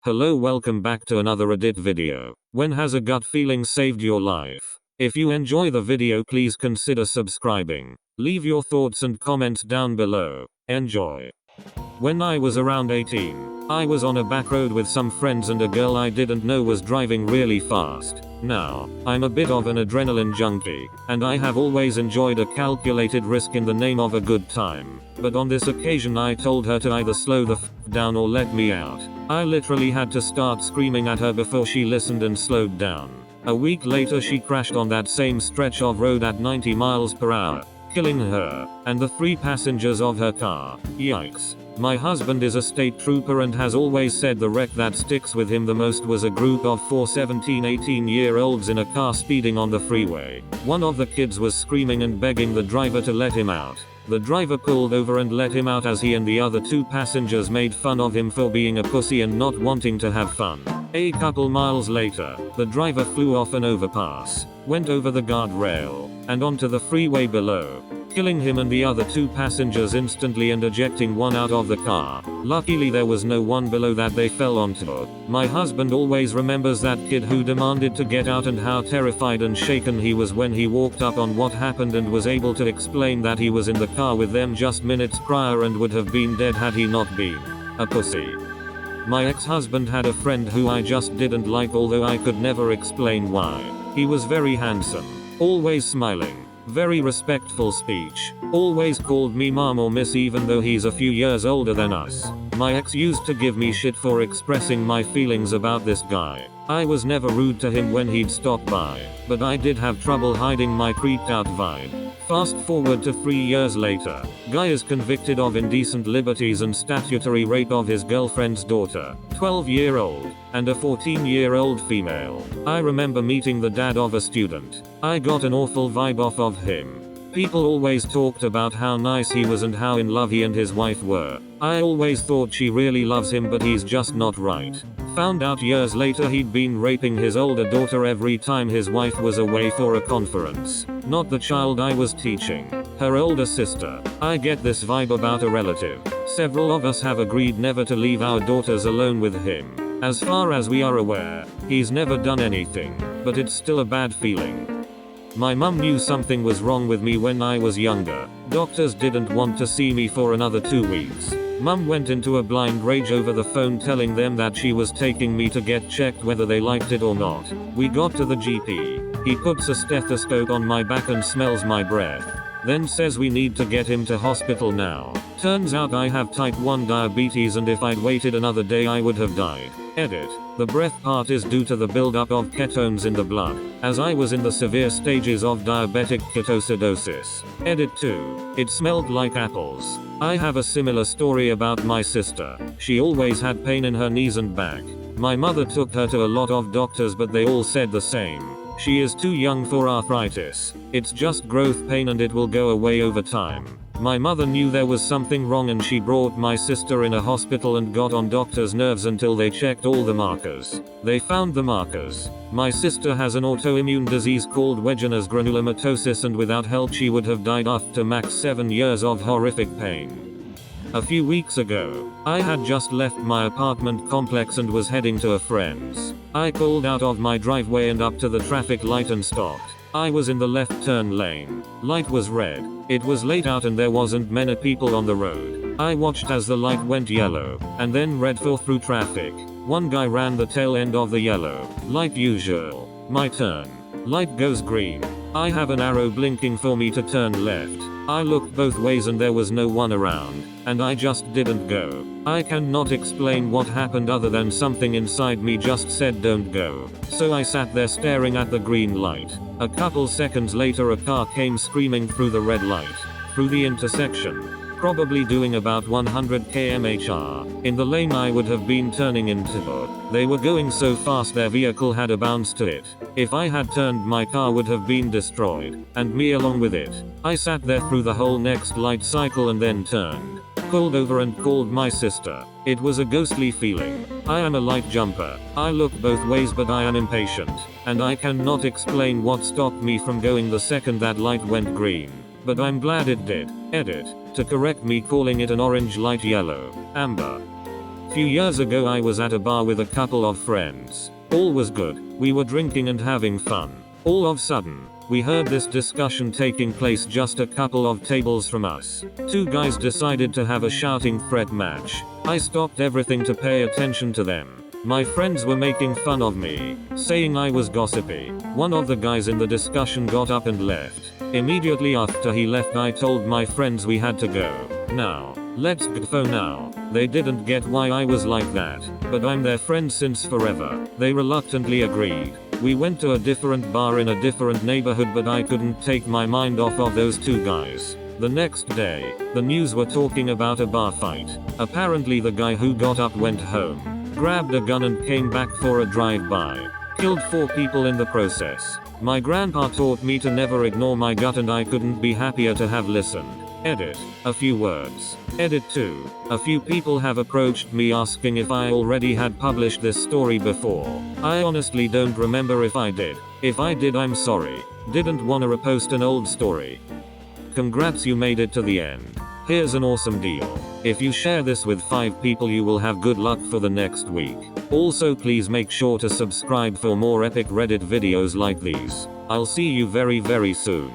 Hello, welcome back to another Reddit video. When has a gut feeling saved your life? If you enjoy the video, please consider subscribing. Leave your thoughts and comments down below. Enjoy. When I was around 18, I was on a back road with some friends and a girl I didn't know was driving really fast. Now, I'm a bit of an adrenaline junkie, and I have always enjoyed a calculated risk in the name of a good time. But on this occasion I told her to either slow the f down or let me out. I literally had to start screaming at her before she listened and slowed down. A week later she crashed on that same stretch of road at 90 miles per hour, killing her and the 3 passengers of her car. Yikes. My husband is a state trooper and has always said the wreck that sticks with him the most was a group of 4 17-18-year-olds in a car speeding on the freeway. One of the kids was screaming and begging the driver to let him out. The driver pulled over and let him out as he and the other 2 passengers made fun of him for being a pussy and not wanting to have fun. A couple miles later, the driver flew off an overpass, went over the guardrail, and onto the freeway below, killing him and the other 2 passengers instantly and ejecting one out of the car. Luckily there was no one below that they fell onto. My husband always remembers that kid who demanded to get out and how terrified and shaken he was when he walked up on what happened and was able to explain that he was in the car with them just minutes prior and would have been dead had he not been a pussy. My ex-husband had a friend who I just didn't like, although I could never explain why. He was very handsome, always smiling, very respectful speech, always called me mom or miss even though he's a few years older than us. My ex used to give me shit for expressing my feelings about this guy. I was never rude to him when he'd stop by, but I did have trouble hiding my creeped out vibe. Fast forward to 3 years later, guy is convicted of indecent liberties and statutory rape of his girlfriend's daughter, 12-year-old, and a 14-year-old female. I remember meeting the dad of a student. I got an awful vibe off of him. People always talked about how nice he was and how in love he and his wife were. I always thought she really loves him, but he's just not right. Found out years later he'd been raping his older daughter every time his wife was away for a conference. Not the child I was teaching, her older sister. I get this vibe about a relative. Several of us have agreed never to leave our daughters alone with him. As far as we are aware, he's never done anything, but it's still a bad feeling. My mum knew something was wrong with me when I was younger. Doctors didn't want to see me for another 2 weeks. Mum went into a blind rage over the phone telling them that she was taking me to get checked whether they liked it or not. We got to the GP. He puts a stethoscope on my back and smells my breath. Then says we need to get him to hospital now. Turns out I have type 1 diabetes and if I'd waited another day I would have died. Edit. The breath part is due to the buildup of ketones in the blood, as I was in the severe stages of diabetic ketoacidosis. Edit 2. It smelled like apples. I have a similar story about my sister. She always had pain in her knees and back. My mother took her to a lot of doctors but they all said the same. She is too young for arthritis. It's just growth pain and it will go away over time. My mother knew there was something wrong and she brought my sister in a hospital and got on doctors' nerves until they checked all the markers. They found the markers. My sister has an autoimmune disease called Wegener's granulomatosis and without help she would have died after max 7 years of horrific pain. A few weeks ago, I had just left my apartment complex and was heading to a friend's. I pulled out of my driveway and up to the traffic light and stopped. I was in the left turn lane. Light was red. It was late out and there wasn't many people on the road. I watched as the light went yellow, and then red for through traffic. One guy ran the tail end of the yellow. Like usual. My turn. Light goes green. I have an arrow blinking for me to turn left. I looked both ways and there was no one around, and I just didn't go. I cannot explain what happened other than something inside me just said don't go. So I sat there staring at the green light. A couple seconds later a car came screaming through the red light, through the intersection. Probably doing about 100 km/h. In the lane I would have been turning into. They were going so fast their vehicle had a bounce to it. If I had turned my car would have been destroyed, and me along with it. I sat there through the whole next light cycle and then turned, pulled over and called my sister. It was a ghostly feeling. I am a light jumper. I look both ways but I am impatient, and I cannot explain what stopped me from going the second that light went green. But I'm glad it did. Edit. To correct me calling it an orange light yellow. Amber. Few years ago I was at a bar with a couple of friends. All was good, we were drinking and having fun. All of a sudden, we heard this discussion taking place just a couple of tables from us. Two guys decided to have a shouting threat match. I stopped everything to pay attention to them. My friends were making fun of me, saying I was gossipy. One of the guys in the discussion got up and left. Immediately after he left, I told my friends we had to go. Now, let's go now. They didn't get why I was like that, but I'm their friend since forever. They reluctantly agreed. We went to a different bar in a different neighborhood, but I couldn't take my mind off of those two guys. The next day, the news were talking about a bar fight. Apparently the guy who got up went home, grabbed a gun and came back for a drive-by. Killed 4 people in the process. My grandpa taught me to never ignore my gut, and I couldn't be happier to have listened. Edit. A few words. Edit 2. A few people have approached me asking if I already had published this story before. I honestly don't remember if I did. If I did, I'm sorry. Didn't wanna repost an old story. Congrats, you made it to the end. Here's an awesome deal. If you share this with 5 people, you will have good luck for the next week. Also, please make sure to subscribe for more epic Reddit videos like these. I'll see you very soon.